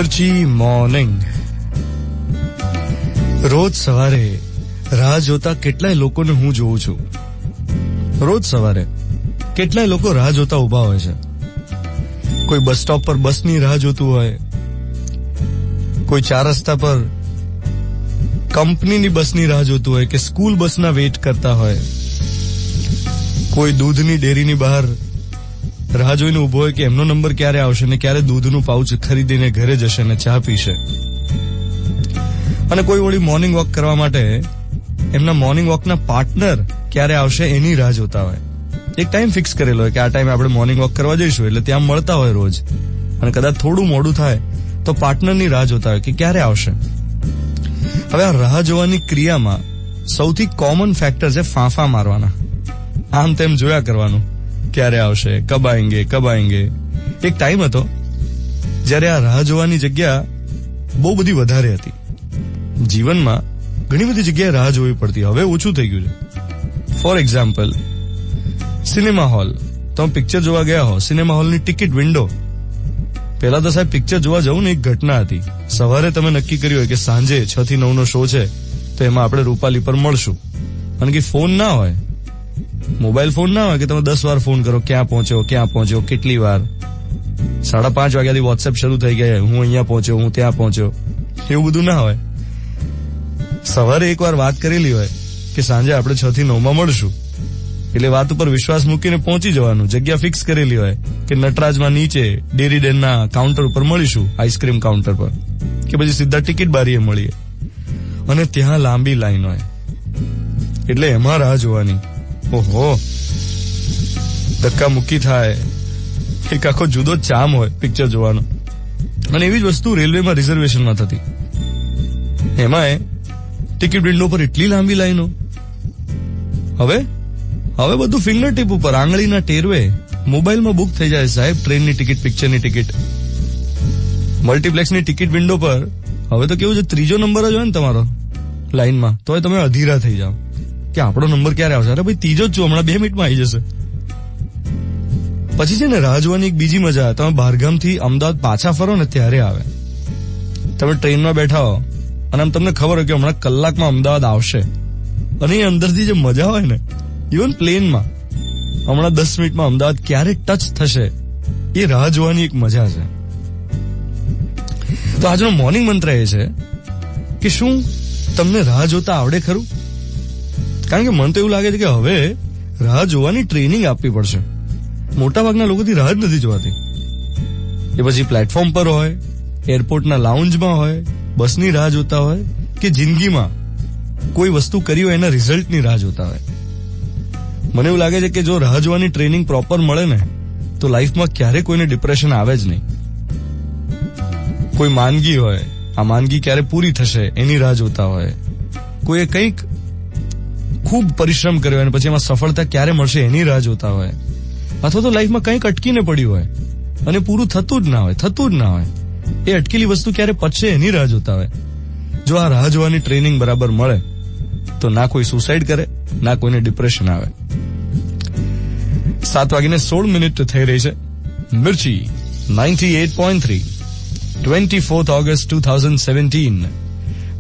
મિર્ચી morning. રોજ સવારે રાહ જોતા કેટલાય લોકોને હું જોઉં છું. રોજ સવારે કેટલાય લોકો રાહ જોતા ઉભા હોય છે. કોઈ બસ સ્ટોપ પર બસની રાહ જોતું હોય, કોઈ ચાર રસ્તા પર કંપનીની બસની રાહ જોતું હોય કે સ્કૂલ બસના વેઇટ કરતા હોય, કોઈ દૂધની ડેરીની બહાર રાહ જોઈને ઉભો હોય કે એમનો નંબર ક્યારે આવશે ને ક્યારે દૂધનું પાઉચ ખરીદીને ઘરે જશે ને ચા પીશે. અને કોઈ વળી મોર્નિંગ વોક કરવા માટે એમના મોર્નિંગ વોકના પાર્ટનર ક્યારે આવશે એની રાહ જોતા હોય. એક ટાઈમ ફિક્સ કરેલો હોય કે આ ટાઈમે આપણે મોર્નિંગ વોક કરવા જઈશું, એટલે ત્યાં મળતા હોય રોજ. અને કદાચ થોડું મોડું થાય તો પાર્ટનરની રાહ જોતા હોય કે ક્યારે આવશે. હવે આ રાહ જોવાની ક્રિયામાં સૌથી કોમન ફેક્ટર છે ફાંફા મારવાના. આમ તેમ જોયા કરવાનું, ક્યારે આવશે, કબ આएंगे. એક ટાઈમ હતો જ્યારે આ રાહ જોવાની જગ્યા બહુ બધી વધારે હતી. જીવનમાં ઘણી બધી જગ્યાએ રાહ જોવી પડતી, હવે ઓછું થઈ ગયું છે. For example, cinema hall. તમે પિક્ચર જોવા ગયા હો, સિનેમા હોલની ટિકિટ વિન્ડો. પહેલા તો સાહેબ પિક્ચર જોવા જવું ને એક ઘટના હતી. સવારે તમે નક્કી કર્યું હોય કે સાંજે 6 થી 9 નો શો છે, તો એમાં આપણે રૂપાલી પર મળશું. અને કે ફોન ના હોય, મોબાઈલ ફોન ના હોય કે તમે 10 વાર ફોન કરો, ક્યાં પહોંચ્યો, કેટલી વાર. 5:30 વાગ્યાથી વોટ્સએપ શરૂ થઈ ગયા, હું અહીંયા પહોંચ્યો, હું ત્યાં પહોંચ્યો, એવું બધું ના હોય. સવારે એકવાર વાત કરેલી હોય કે સાંજે આપણે 6 થી 9 માં મળશું, એટલે વાત ઉપર વિશ્વાસ મૂકીને પહોંચી જવાનું. જગ્યા ફિક્સ કરેલી હોય કે નટરાજમાં નીચે ડેરી ડેનના કાઉન્ટર ઉપર મળીશું, આઈસ્ક્રીમ કાઉન્ટર પર, કે પછી સીધા ટિકિટ બારીએ મળીએ. અને ત્યાં લાંબી લાઈન હોય, એટલે એમાં રાહ જોવાની. ઓહો, ધક્કા મુક્કી થાય. એક આખો જુદો ચામ હોય પિક્ચર જોવાનો. અને એવી જ વસ્તુ રેલવેમાં રિઝર્વેશનમાં થતી. એમાં ટિકિટ વિન્ડો પર એટલી લાંબી લાઈનો. હવે બધું ફિંગર ટીપ ઉપર, આંગળીના ટેરવે મોબાઈલમાં બુક થઈ જાય સાહેબ. ટ્રેનની ટિકિટ, પિક્ચરની ટિકિટ, મલ્ટીપ્લેક્સની ટિકિટ વિન્ડો પર હવે તો કેવું છે, 3જો નંબર જ હોય ને તમારો લાઈનમાં, તોય તમે અધીરા થઈ જાઓ કે આપણો નંબર ક્યારે આવશે. અરે ભાઈ 3જો જ છું, હમણાં 2 મિનિટમાં આવી જશે. પછી છે ને રાહ જોવાની એક બીજી મજા. તમે બહારગામથી અમદાવાદ પાછા ફરો ને ત્યારે આવે. તમે ટ્રેનમાં બેઠા હો અને આમ તમને ખબર હોય કે હમણાં કલાકમાં અમદાવાદ આવશે, અને એ અંદરથી જે મજા હોય ને, ઇવન પ્લેનમાં હમણાં 10 મિનિટમાં અમદાવાદ ક્યારે ટચ થશે, એ રાહ જોવાની એક મજા છે. તો આજનો મોર્નિંગ મંત્ર એ છે કે શું તમને રાહ જોતા આવડે ખરું? કારણ કે મને તો એવું લાગે છે કે હવે રાહ જોવાની ટ્રેનિંગ આપવી પડશે. મોટાભાગના લોકોથી રાહ જ નથી જોવાતી. એ પછી પ્લેટફોર્મ પર હોય, એરપોર્ટના લાઉન્જમાં હોય, બસની રાહ જોતા હોય, કે જિંદગીમાં કોઈ વસ્તુ કરી હોય એના રિઝલ્ટની રાહ જોતા હોય. મને એવું લાગે છે કે જો રાહ જોવાની ટ્રેનિંગ પ્રોપર મળે ને, તો લાઈફમાં ક્યારે કોઈને ડિપ્રેશન આવે જ નહીં. કોઈ માંદગી હોય, આ માંદગી ક્યારે પૂરી થશે એની રાહ જોતા હોય. કોઈએ કંઈક ખૂબ પરિશ્રમ કર્યો અને પછી એમાં સફળતા ક્યારે મળશે એની રાહ જોતા હોય. અથવા તો લાઈફમાં કંઈક અટકીને પડ્યું હોય અને પૂરું થતું જ ના હોય, એ અટકેલી વસ્તુ ક્યારે પચશે એની રાહ જોતા હોય. જો આ રાહ જોવાની ટ્રેનિંગ બરાબર મળે તો ના કોઈ સુસાઇડ કરે, ના કોઈને ડિપ્રેશન આવે. 7:16 થઈ રહી છે. મિર્ચી 98.3, 24th August 2017,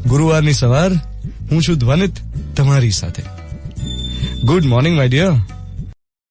ગુરુવારની સવાર. હું છું ધ્વનિત તમારી સાથે. Good morning my dear.